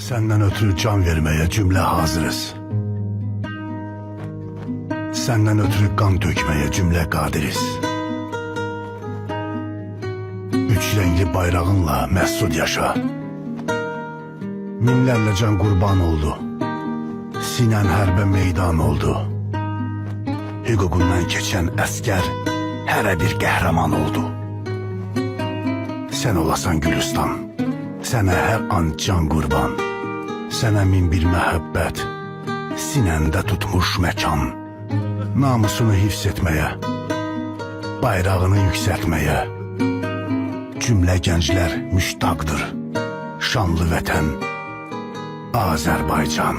Senden ötürü can vermeye cümle hazırız. Senden ötürü kan dökmeye cümle kadiriz. Üç renkli bayrağınla mesut yaşa. Minlerle can kurban oldu. Sinen hərbe meydan oldu. Hüququndan keçen əskər hərə bir qəhrəman oldu. Sen olasan Gülistan, sənə hər an can qurban. Sənə min bir məhəbbət, sinəndə tutmuş məkan. Namusunu hifz etməyə, bayrağını yüksəltməyə. Cümlə gənclər müştaqdır, şanlı vətən, Azərbaycan.